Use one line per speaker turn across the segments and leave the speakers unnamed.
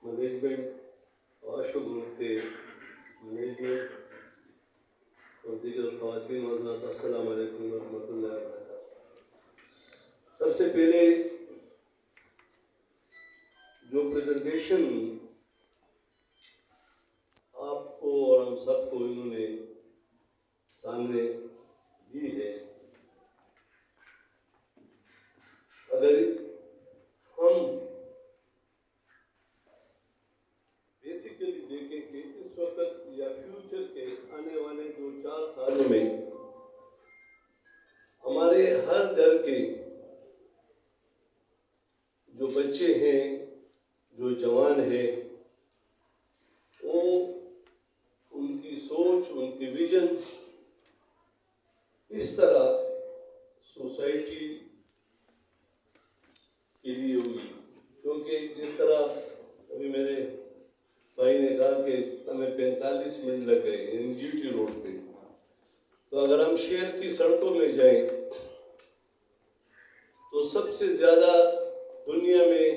Management اور Ashu group کے management اور دیگر خواتین اور حضرات، السلام علیکم ورحمۃ اللہ وبرکاتہ۔ سب سے پہلے جو پریزنٹیشن آپ کو اور ہم سب کو انہوں نے سامنے دی ہے، اگر ہم بیسیکلی دیکھیں کہ اس وقت یا فیوچر کے آنے والے 2-4 سالوں میں ہمارے ہر گھر کے جو بچے ہیں، جو جوان ہیں، وہ ان کی سوچ، ان کی ویژن اس طرح سوسائٹی کے لیے ہوگی، کیونکہ جس طرح ابھی میرے بھائی نے کہا کہ ہمیں 45 منٹ لگ گئے جی ٹی روڈ پہ، تو اگر ہم شہر کی سڑکوں میں جائیں تو سب سے زیادہ دنیا میں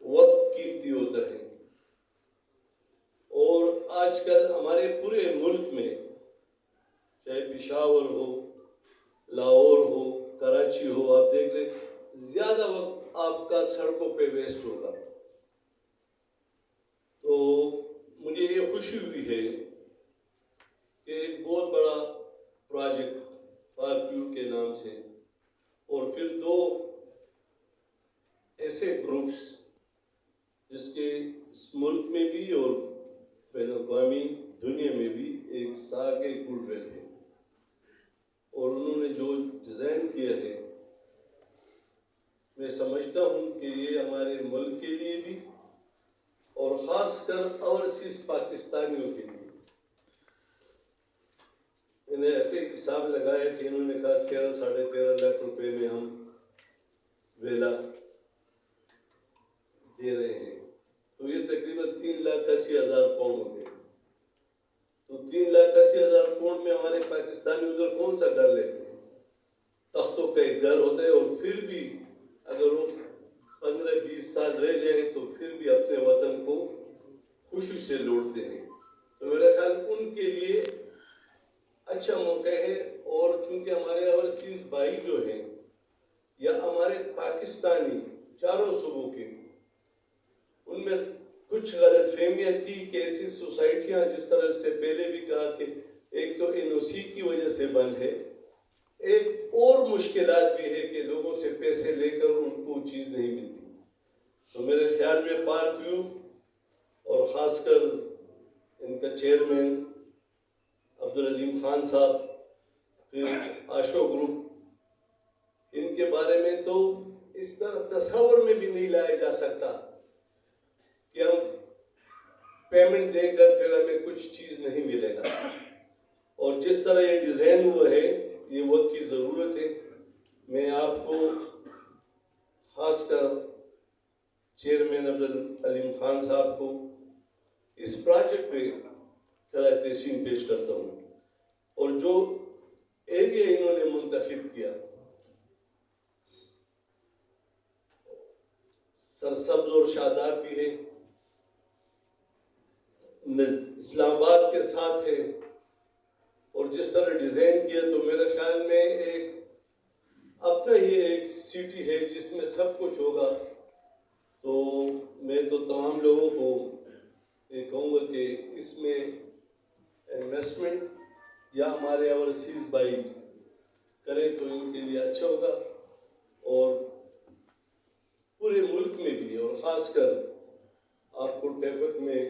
وقت قیمتی ہوتا ہے، اور آج کل ہمارے پورے ملک میں چاہے پشاور ہو، لاہور ہو، کراچی ہو، آپ دیکھ لیں زیادہ وقت آپ کا سڑکوں پہ ویسٹ ہوگا۔ تو مجھے یہ خوشی ہوئی ہے کہ ایک بہت بڑا پروجیکٹ پارک ویو کے نام سے، اور پھر 2 ایسے گروپس جس کے اس ملک میں بھی اور بین الاقوامی دنیا میں بھی ایک ساگ گڈ ول ہے، اور انہوں نے جو ڈیزائن کیا ہے میں سمجھتا ہوں کہ یہ ہمارے ملک کے لیے بھی اور خاص کر اوورسیز پاکستانیوں کے لیے، میں نے ایسے حساب لگایا کہ انہوں نے کہا 13-13.5 لاکھ روپے میں ہم ویلا دے رہے ہیں، تو یہ تقریباً 3,80,000 پاؤنڈ ہو گئے۔ تو 3,80,000 پاؤنڈ میں ہمارے پاکستانی ادھر کون سا گھر لیتے ہیں؟ تختوں کا ایک گھر ہوتا ہے، اور پھر بھی اگر وہ 15-20 سال رہ جائیں تو پھر بھی اپنے وطن کو خوشی سے لوٹتے ہیں۔ تو میرا خیال ان کے لیے اچھا موقع ہے، اور چونکہ ہمارے اوورسیز بھائی جو ہیں یا ہمارے پاکستانی چاروں صوبوں کے، ان میں کچھ غلط فہمیاں تھی کہ ایسی سوسائٹیاں جس طرح سے پہلے بھی کہا کہ ایک تو این او سی کی وجہ سے بند ہے، ایک اور مشکلات بھی ہے کہ لوگوں سے پیسے لے کر ان کو چیز نہیں ملتی۔ تو میرے خیال میں پارک ویو اور خاص کر ان کا چیئرمین عبدالعلیم خان صاحب، پھر آشو گروپ، ان کے بارے میں تو اس طرح تصور میں بھی نہیں لایا جا سکتا کہ ہم پیمنٹ دے کر پھر ہمیں کچھ چیز نہیں ملے گا، اور جس طرح یہ ڈیزائن ہوا ہے یہ وقت کی ضرورت ہے۔ میں آپ کو خاص کر چیئرمین عبدالعلیم خان صاحب کو اس پروجیکٹ پہ خراج تحسین پیش کرتا ہوں، اور جو ایریا انہوں نے منتخب کیا سرسبز اور شاداب بھی ہے، اسلام آباد کے ساتھ ہے، اور جس طرح ڈیزائن کیا تو میرے خیال میں ایک اپنا ہی ایک سٹی ہے جس میں سب کچھ ہوگا۔ تو میں تو تمام لوگوں کو یہ کہوں گا کہ اس میں انویسٹمنٹ یا ہمارے اوورسیز بھائی کریں تو ان کے لیے اچھا ہوگا، اور پورے ملک میں بھی، اور خاص کر آپ کو ٹریفک میں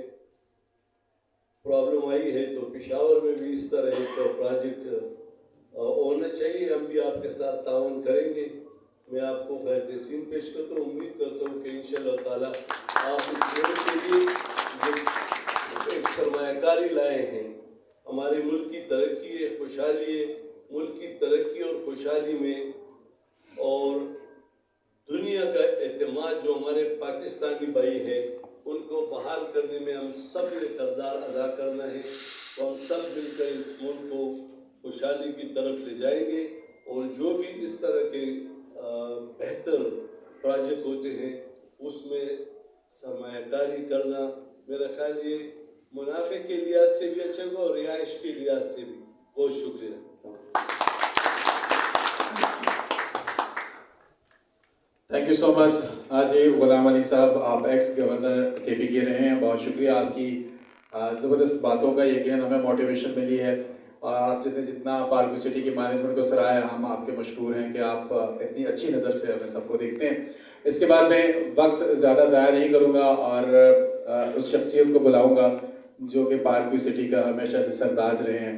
پرابلم آئی ہے تو پشاور میں بھی اس طرح ایک پروجیکٹ ہونا چاہیے، ہم بھی آپ کے ساتھ تعاون کریں گے۔ میں آپ کو خراج تحسین پیش کرتا ہوں، امید کرتا ہوں کہ انشاءاللہ تعالیٰ آپ اس ملک کے لیے جو ایک سرمایہ کاری لائے ہیں، ہمارے ملک کی ترقی ہے، خوشحالی ہے، ملک کی ترقی اور خوشحالی میں اور دنیا کا اعتماد جو ہمارے پاکستانی بھائی ہیں ان کو بحال کرنے میں ہم سب نے کردار ادا کرنا ہے، تو ہم سب مل کر اس ملک کو خوشحالی کی طرف لے جائیں گے، اور جو بھی اس طرح کے بہتر پروجیکٹ ہوتے ہیں اس میں سرمایہ کاری کرنا میرا خیال یہ منافع کے لحاظ سے بھی اچھا ہوگا اور رہائش کے لحاظ سے بھی. بہت شکریہ.
تھینک یو سو مچ. حاجی غلام علی صاحب, آپ ایکس گورنر کے پی کے رہے ہیں. بہت شکریہ آپ کی زبردست باتوں کا. یقین ہمیں موٹیویشن ملی ہے اور آپ جتنا پارکو سٹی کی مینجمنٹ کو سراہا, ہم آپ کے مشکور ہیں کہ آپ اتنی اچھی نظر سے ہمیں سب کو دیکھتے ہیں. اس کے بعد میں وقت زیادہ ضائع نہیں کروں گا اور اس شخصیت کو بلاؤں گا جو کہ پارکو سٹی کا ہمیشہ سے سرتاج رہے ہیں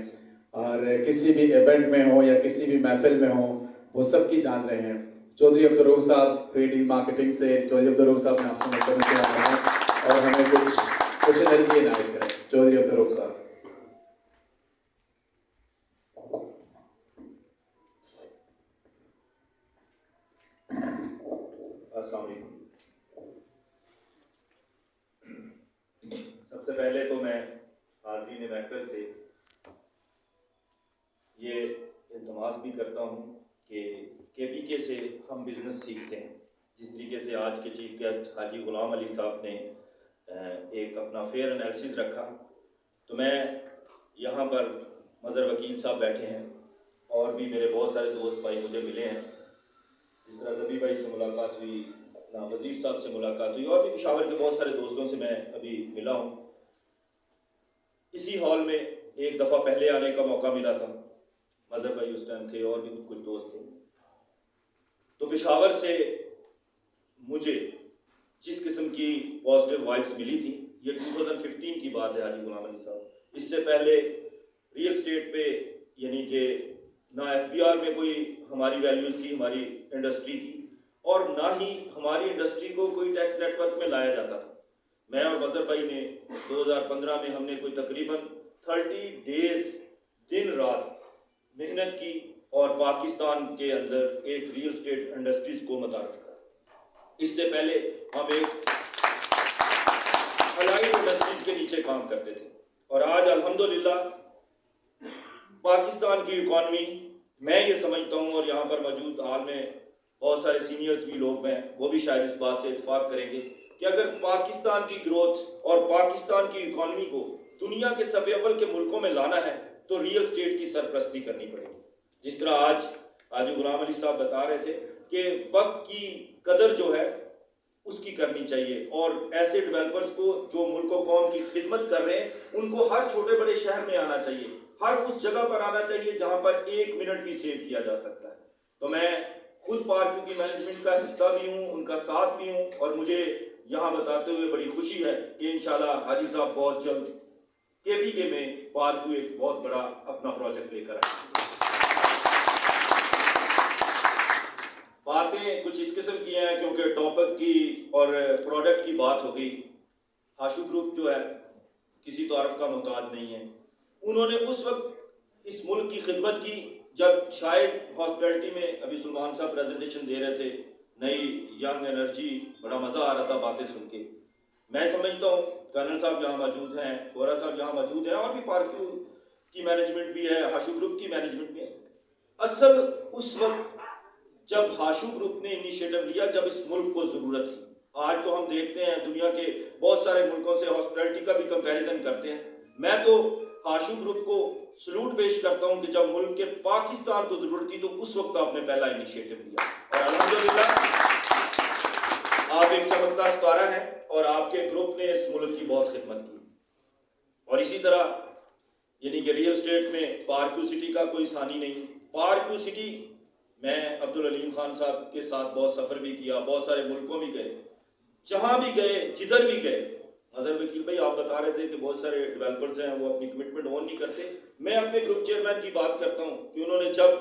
اور کسی بھی ایونٹ میں ہوں یا کسی بھی محفل میں ہوں وہ سب کی جان رہے ہیں. چودھری عبدالرؤف صاحب, فیڈی مارکیٹنگ سے. چودھری عبدالرؤف صاحب نے آپ سے ملتے ہوئے آ رہے ہیں اور ہمیں کچھ انرجی عنایت کریں. چودھری عبدالرؤف صاحب.
السلام علیکم. سب سے پہلے تو میں حاضرین محفل سے یہ التماس بھی کرتا ہوں کہ پی کے سے ہم بزنس سیکھتے ہیں. جس طریقے سے آج کے چیف گیسٹ حاجی غلام علی صاحب نے ایک اپنا فیئر انالیسز رکھا, تو میں یہاں پر مظہر وکیل صاحب بیٹھے ہیں اور بھی میرے بہت سارے دوست بھائی مجھے ملے ہیں. جس طرح زبی بھائی سے ملاقات ہوئی, وزیر صاحب سے ملاقات ہوئی, اور بھی پشاور کے بہت سارے دوستوں سے میں ابھی ملا ہوں. اسی ہال میں ایک دفعہ پہلے آنے کا موقع ملا تھا. مظہر بھائی اس ٹائم تھے اور بھی کچھ دوست تھے. تو پشاور سے مجھے جس قسم کی پازیٹیو وائبس ملی تھی, یہ 2015 کی بات ہے حاجی غلام علی صاحب. اس سے پہلے ریئل اسٹیٹ پہ یعنی کہ نہ ایف بی آر میں کوئی ہماری ویلیوز تھی ہماری انڈسٹری کی, اور نہ ہی ہماری انڈسٹری کو کوئی ٹیکس نیٹ ورک میں لایا جاتا تھا. میں اور مظہر بھائی نے 2015 میں ہم نے کوئی تقریباً 30 ڈیز دن رات محنت کی اور پاکستان کے اندر ایک ریئل اسٹیٹ انڈسٹریز کو متعارف کرا. اس سے پہلے ہم ایک الائڈ انڈسٹریز کے نیچے کام کرتے تھے, اور آج الحمدللہ پاکستان کی اکانومی, میں یہ سمجھتا ہوں اور یہاں پر موجود حال میں بہت سارے سینئرز بھی لوگ ہیں وہ بھی شاید اس بات سے اتفاق کریں گے کہ اگر پاکستان کی گروتھ اور پاکستان کی اکانومی کو دنیا کے صف اول کے ملکوں میں لانا ہے تو ریئل اسٹیٹ کی سرپرستی کرنی پڑے گی. جس طرح آج حاجی غلام علی صاحب بتا رہے تھے کہ وقت کی قدر جو ہے اس کی کرنی چاہیے, اور ایسے ڈیولپرز کو جو ملک و قوم کی خدمت کر رہے ہیں ان کو ہر چھوٹے بڑے شہر میں آنا چاہیے, ہر اس جگہ پر آنا چاہیے جہاں پر 1 منٹ بھی سیو کیا جا سکتا ہے. تو میں خود پارکو کی مینجمنٹ کا حصہ بھی ہوں, ان کا ساتھ بھی ہوں, اور مجھے یہاں بتاتے ہوئے بڑی خوشی ہے کہ انشاءاللہ حاجی صاحب بہت جلد کے پی کے میں پارکو ایک بہت بڑا اپنا پروجیکٹ لے کر آئے. باتیں کچھ اس قسم کی ہیں کیونکہ ٹاپک کی اور پروڈکٹ کی بات ہو گئی. ہاشو گروپ جو ہے کسی تعارف کا محتاج نہیں ہے. انہوں نے اس وقت اس ملک کی خدمت کی جب شاید ہاسپٹلٹی میں ابھی سلمان صاحب پریزنٹیشن دے رہے تھے, نئی ینگ انرجی, بڑا مزہ آ رہا تھا باتیں سن کے. میں سمجھتا ہوں کرنل صاحب یہاں موجود ہیں, گورا صاحب یہاں موجود ہیں, اور بھی پارکو کی مینجمنٹ بھی ہے, ہاشو گروپ کی مینجمنٹ بھی ہے. اصل اس وقت جب ہاشو گروپ نے انیشیٹو لیا جب اس ملک کو ضرورت تھی. آج تو ہم دیکھتے ہیں دنیا کے بہت سارے ملکوں سے ہاسپٹلٹی کا بھی کمپیریزن کرتے ہیں. میں تو ہاشو گروپ کو سلوٹ پیش کرتا ہوں کہ جب ملک کے پاکستان کو ضرورت تھی تو اس وقت آپ نے پہلا انیشیٹو لیا, اور الحمدللہ آپ ایک چمکتا ستارہ ہیں اور آپ کے گروپ نے اس ملک کی بہت خدمت کی. اور اسی طرح یعنی کہ ریئل اسٹیٹ میں پارکو سٹی کا کوئی ثانی نہیں. پارکو سٹی میں عبدالعلیم خان صاحب کے ساتھ بہت سفر بھی کیا, بہت سارے ملکوں بھی گئے, جہاں بھی گئے جدھر بھی گئے. مظہر وکیل بھائی آپ بتا رہے تھے کہ بہت سارے ڈیولپرز ہیں وہ اپنی کمٹمنٹ آن نہیں کرتے. میں اپنے گروپ چیئرمین کی بات کرتا ہوں کہ انہوں نے جب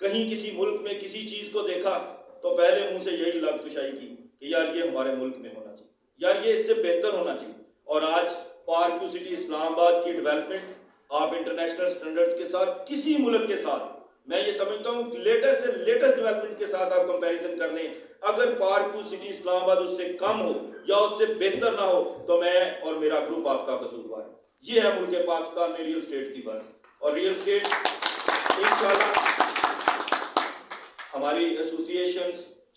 کہیں کسی ملک میں کسی چیز کو دیکھا تو پہلے منہ سے یہی لفظ کشائی کی کہ یار یہ ہمارے ملک میں ہونا چاہیے, یار یہ اس سے بہتر ہونا چاہیے. اور آج پارکو سٹی اسلام آباد کی ڈیولپمنٹ آپ انٹرنیشنل سٹینڈرڈز کے ساتھ کسی ملک کے ساتھ, میں یہ سمجھتا ہوں کہ لیٹسٹ سے لیٹسٹ ڈیولپمنٹ کے ساتھ آپ کمپیریزن کر لیں, اگر پارکو سٹی اسلام آباد اس سے کم ہو یا اس سے بہتر نہ ہو تو میں اور میرا گروپ آپ کا قصوروار ہے. یہ ہے ملک پاکستان میں ریئل اسٹیٹ کی بات. اور ریئل اسٹیٹ انشاءاللہ ہماری ایسوسی ایشنز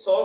100